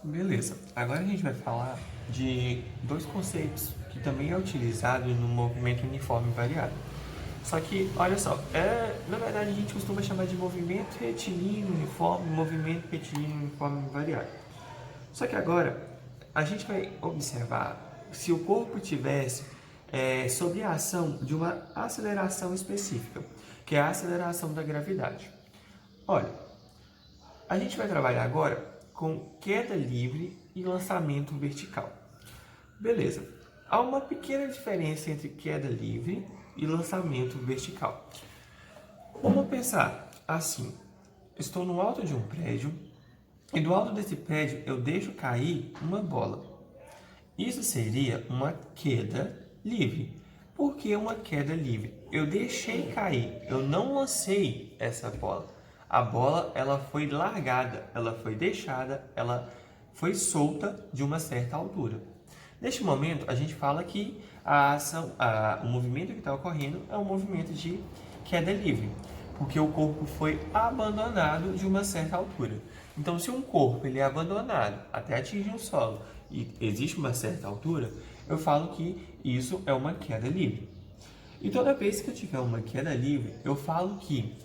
Beleza, agora a gente vai falar de dois conceitos que também é utilizado no movimento uniforme variado. Só que, olha só, na verdade a gente costuma chamar de movimento retilíneo uniforme, movimento retilíneo uniforme variado. Só que agora a gente vai observar se o corpo tivesse sob a ação de uma aceleração específica, que é a aceleração da gravidade. Olha, a gente vai trabalhar agora com queda livre e lançamento vertical. Beleza. Há uma pequena diferença entre queda livre e lançamento vertical. Vamos pensar assim. Estou no alto de um prédio e do alto desse prédio eu deixo cair uma bola. Isso seria uma queda livre. Por que uma queda livre? Eu deixei cair, eu não lancei essa bola. A bola ela foi largada, ela foi deixada, ela foi solta de uma certa altura. Neste momento, a gente fala que o movimento que está ocorrendo é um movimento de queda livre, porque o corpo foi abandonado de uma certa altura. Então, se um corpo ele é abandonado até atingir o solo e existe uma certa altura, eu falo que isso é uma queda livre. E toda vez que eu tiver uma queda livre, eu falo que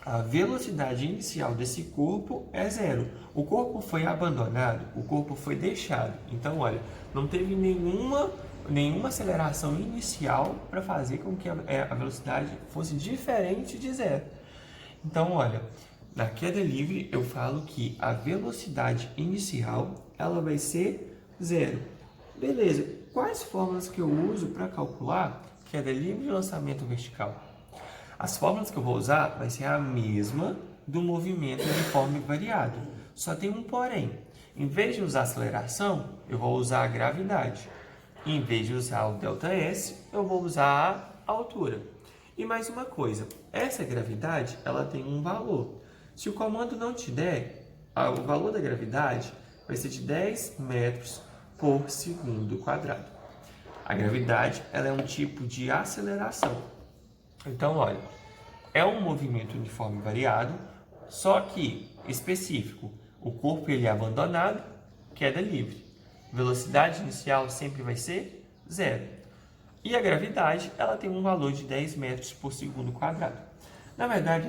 a velocidade inicial desse corpo é zero. O corpo foi abandonado, o corpo foi deixado. Então, olha, não teve nenhuma aceleração inicial para fazer com que a velocidade fosse diferente de zero. Então, olha, na queda livre eu falo que a velocidade inicial ela vai ser zero. Beleza, quais fórmulas que eu uso para calcular queda livre e lançamento vertical? As fórmulas que eu vou usar vai ser a mesma do movimento uniforme variado. Só tem um porém. Em vez de usar aceleração, eu vou usar a gravidade. Em vez de usar o ΔS, eu vou usar a altura. E mais uma coisa, essa gravidade ela tem um valor. Se o comando não te der, o valor da gravidade vai ser de 10 metros por segundo quadrado. A gravidade ela é um tipo de aceleração. Então, olha, é um movimento uniforme variado, só que específico. O corpo ele é abandonado, queda livre. Velocidade inicial sempre vai ser zero. E a gravidade ela tem um valor de 10 metros por segundo quadrado. Na verdade,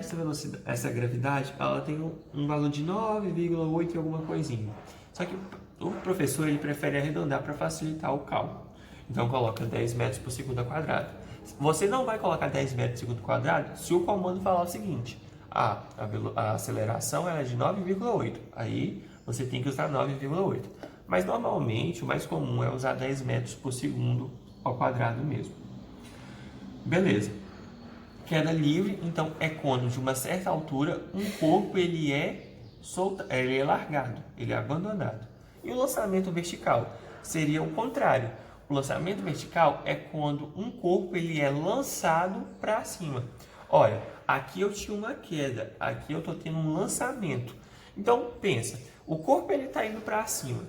essa gravidade ela tem um valor de 9,8 e alguma coisinha. Só que o professor ele prefere arredondar para facilitar o cálculo. Então, coloca 10 metros por segundo quadrado. Você não vai colocar 10 metros por segundo quadrado se o comando falar o seguinte: a aceleração é de 9,8. Aí você tem que usar 9,8. Mas normalmente o mais comum é usar 10 metros por segundo ao quadrado mesmo. Beleza. Queda livre, então, é quando de uma certa altura um corpo ele é largado, ele é abandonado. E o lançamento vertical seria o contrário. O lançamento vertical é quando um corpo ele é lançado para cima. Olha, aqui eu tinha uma queda, aqui eu estou tendo um lançamento. Então, pensa, o corpo ele está indo para cima.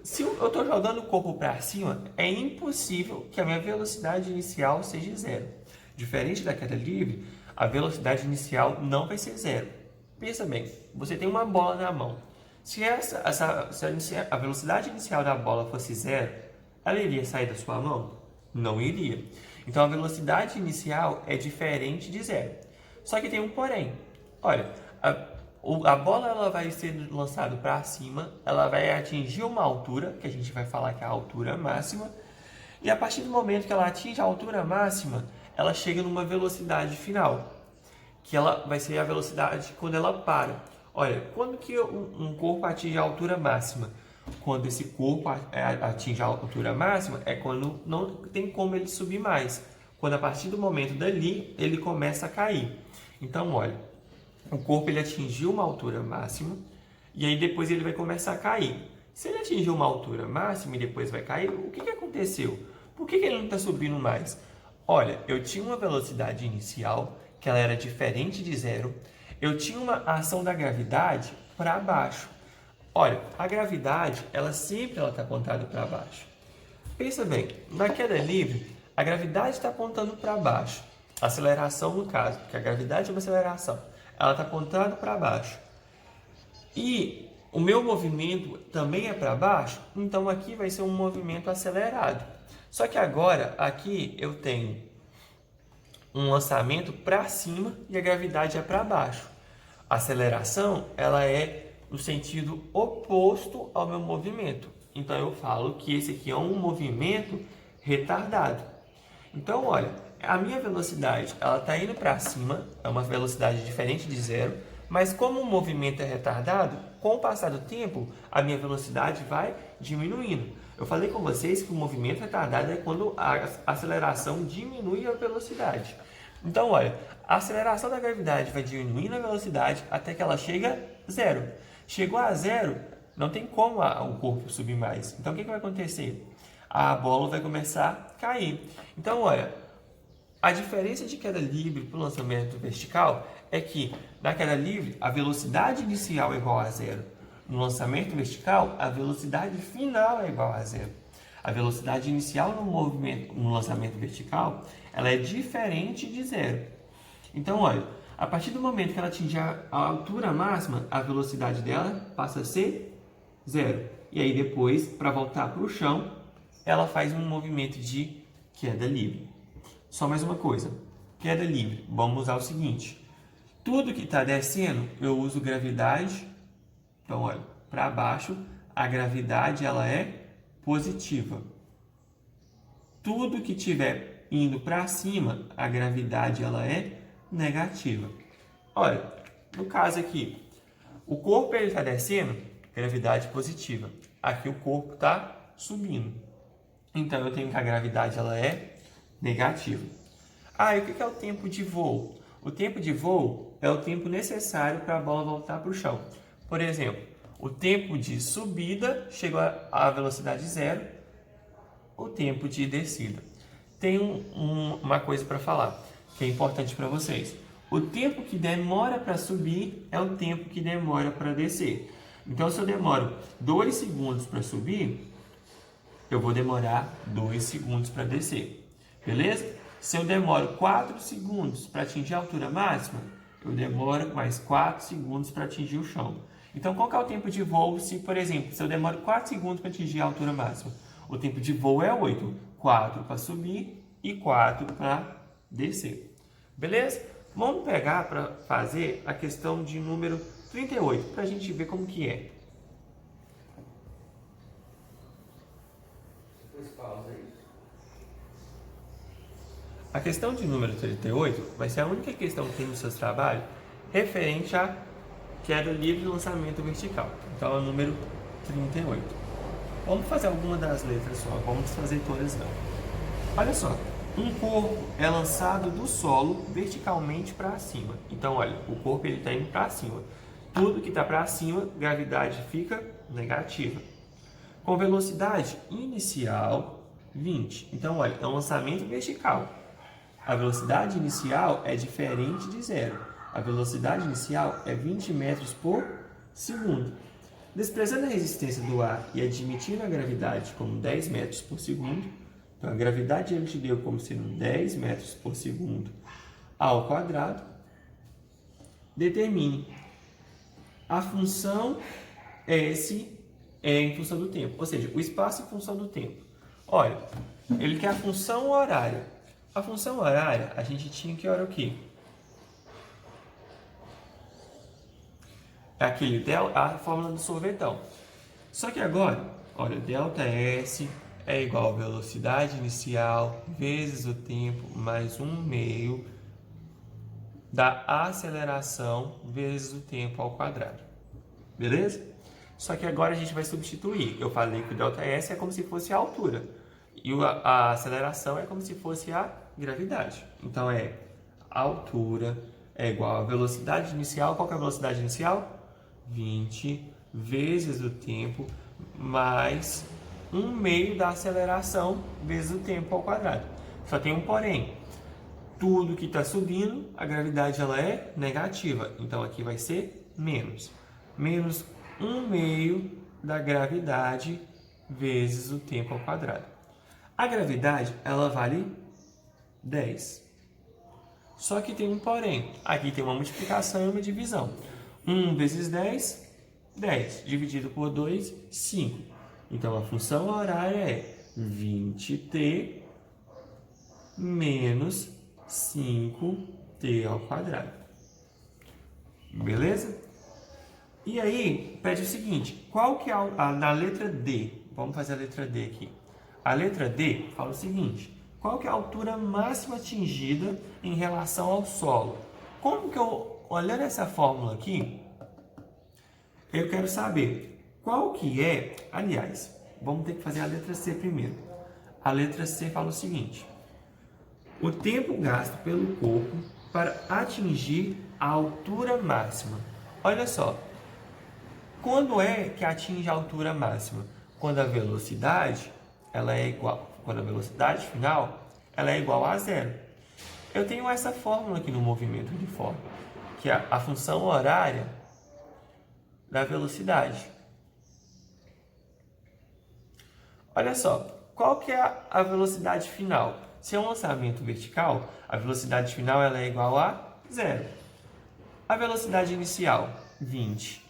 Se eu estou jogando o corpo para cima, é impossível que a minha velocidade inicial seja zero. Diferente da queda livre, a velocidade inicial não vai ser zero. Pensa bem, você tem uma bola na mão. Se a velocidade inicial da bola fosse zero, ela iria sair da sua mão? Não iria. Então a velocidade inicial é diferente de zero. Só que tem um porém. Olha, a bola ela vai ser lançada para cima, ela vai atingir uma altura, que a gente vai falar que é a altura máxima, e a partir do momento que ela atinge a altura máxima, ela chega numa velocidade final, que ela vai ser a velocidade quando ela para. Olha, quando que um corpo atinge a altura máxima? Quando esse corpo atinge a altura máxima é quando não tem como ele subir mais. Quando a partir do momento dali ele começa a cair. Então, olha, o corpo ele atingiu uma altura máxima e aí depois ele vai começar a cair. Se ele atingiu uma altura máxima e depois vai cair, o que aconteceu? Por que ele não está subindo mais? Olha, eu tinha uma velocidade inicial que ela era diferente de zero. Eu tinha uma ação da gravidade para baixo. Olha, a gravidade, ela sempre está apontada para baixo. Pensa bem, na queda livre, a gravidade está apontando para baixo. A aceleração, no caso, porque a gravidade é uma aceleração, ela está apontando para baixo. E O meu movimento também é para baixo, então aqui vai ser um movimento acelerado. Só que agora, aqui eu tenho um lançamento para cima e a gravidade é para baixo. A aceleração, ela é no sentido oposto ao meu movimento. Então, eu falo que esse aqui é um movimento retardado. Então, olha, a minha velocidade, ela está indo para cima, é uma velocidade diferente de zero, mas como o movimento é retardado, com o passar do tempo, a minha velocidade vai diminuindo. Eu falei com vocês que o movimento retardado é quando a aceleração diminui a velocidade. Então, olha, a aceleração da gravidade vai diminuindo a velocidade até que ela chega a zero. Chegou a zero, não tem como o corpo subir mais. Então, o que vai acontecer? A bola vai começar a cair. Então, olha, a diferença de queda livre para o lançamento vertical é que na queda livre a velocidade inicial é igual a zero. No lançamento vertical, a velocidade final é igual a zero. A velocidade inicial no lançamento vertical, ela é diferente de zero. Então, olha, a partir do momento que ela atingir a altura máxima, a velocidade dela passa a ser zero. E aí depois, para voltar para o chão, ela faz um movimento de queda livre. Só mais uma coisa, queda livre, vamos usar o seguinte, tudo que está descendo, eu uso gravidade, então olha, para baixo, a gravidade ela é positiva. Tudo que estiver indo para cima, a gravidade ela é negativa. Olha, no caso aqui, o corpo está descendo, gravidade positiva. Aqui o corpo está subindo. Então eu tenho que a gravidade ela é negativa. E o que é o tempo de voo? O tempo de voo é o tempo necessário para a bola voltar para o chão. Por exemplo, o tempo de subida chegou à velocidade zero, o tempo de descida. Tem uma coisa para falar, que é importante para vocês. O tempo que demora para subir é o tempo que demora para descer. Então, se eu demoro 2 segundos para subir, eu vou demorar 2 segundos para descer. Beleza? Se eu demoro 4 segundos para atingir a altura máxima, eu demoro mais 4 segundos para atingir o chão. Então, qual que é o tempo de voo se, por exemplo, se eu demoro 4 segundos para atingir a altura máxima? O tempo de voo é 8. 4 para subir e 4 para descer. Beleza? Vamos pegar para fazer a questão de número 38, para a gente ver como que é. A questão de número 38 vai ser a única questão que tem nos seus trabalhos referente a queda livre e lançamento vertical. Então é o número 38. Vamos fazer alguma das letras só, vamos fazer todas não. Olha só, um corpo é lançado do solo verticalmente para cima. Então olha, o corpo está indo para cima. Tudo que está para cima, gravidade fica negativa. Com velocidade inicial 20. Então olha, é um lançamento vertical. A velocidade inicial é diferente de zero. A velocidade inicial é 20 metros por segundo. Desprezando a resistência do ar e admitindo a gravidade como 10 metros por segundo, então a gravidade ele te deu como sendo 10 metros por segundo ao quadrado, determine a função S em função do tempo, ou seja, o espaço em função do tempo. Olha, ele quer a função horária. A função horária, a gente tinha que hora o quê? É aquele a fórmula do sorvetão. Só que agora, olha, ΔS é igual a velocidade inicial vezes o tempo mais 1/2 da aceleração vezes o tempo ao quadrado. Beleza? Só que agora a gente vai substituir. Eu falei que o ΔS é como se fosse a altura. E a aceleração é como se fosse a gravidade. Então é a altura é igual a velocidade inicial. Qual que é a velocidade inicial? 20 vezes o tempo mais 1/2 da aceleração vezes o tempo ao quadrado. Só tem um porém. Tudo que está subindo, a gravidade ela é negativa. Então aqui vai ser menos. Menos 1/2 da gravidade vezes o tempo ao quadrado. A gravidade, ela vale 10. Só que tem um porém. Aqui tem uma multiplicação e uma divisão. 1 vezes 10 10 dividido por 2, 5. Então, a função horária é 20t menos 5t ao quadrado. Beleza? E aí, pede o seguinte, qual que é na letra D? Vamos fazer a letra D aqui. A letra D fala o seguinte, qual que é a altura máxima atingida em relação ao solo? Como que eu, olhando essa fórmula aqui, eu quero saber qual que é, aliás, vamos ter que fazer a letra C primeiro. A letra C fala o seguinte, o tempo gasto pelo corpo para atingir a altura máxima. Olha só, quando é que atinge a altura máxima? Quando a velocidade ela é igual, quando a velocidade final ela é igual a zero. Eu tenho essa fórmula aqui no movimento uniforme, que é a função horária da velocidade. Olha só, qual que é a velocidade final? Se é um lançamento vertical, a velocidade final ela é igual a zero. A velocidade inicial, 20.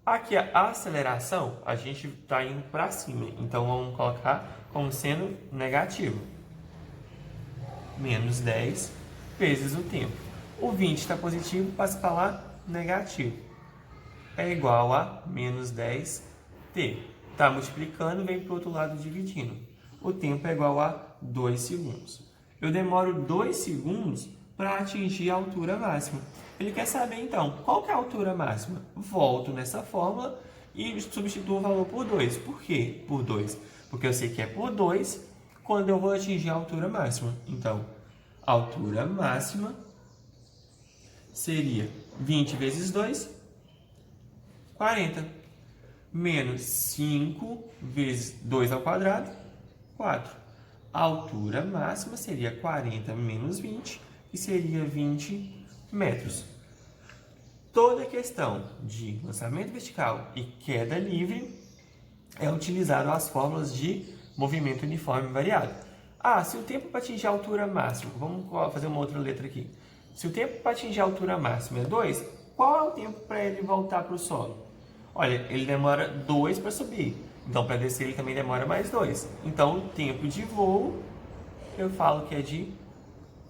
Aqui a aceleração, a gente está indo para cima, então vamos colocar como sendo negativo. Menos 10 vezes o tempo. O 20 está positivo, passa para lá negativo. É igual a menos 10t. Está multiplicando, vem para o outro lado dividindo. O tempo é igual a 2 segundos. Eu demoro 2 segundos para atingir a altura máxima. Ele quer saber, então, qual que é a altura máxima? Volto nessa fórmula e substituo o valor por 2. Por quê? Por 2. Porque eu sei que é por 2 quando eu vou atingir a altura máxima. Então, a altura máxima seria 20 vezes 2, 40. Menos 5 vezes 2 ao quadrado, 4. A altura máxima seria 40 menos 20, que seria 20 metros. Toda questão de lançamento vertical e queda livre é utilizado as fórmulas de movimento uniforme variado. Se o tempo para atingir a altura máxima, vamos fazer uma outra letra aqui. Se o tempo para atingir a altura máxima é 2, qual é o tempo para ele voltar para o solo? Olha, ele demora 2 para subir, então para descer ele também demora mais 2. Então o tempo de voo eu falo que é de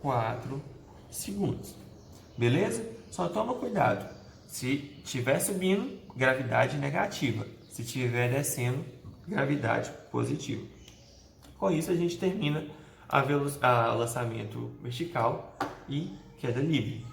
4 segundos. Beleza? Só toma cuidado. Se estiver subindo, gravidade negativa. Se estiver descendo, gravidade positiva. Com isso a gente termina o lançamento vertical e queda livre.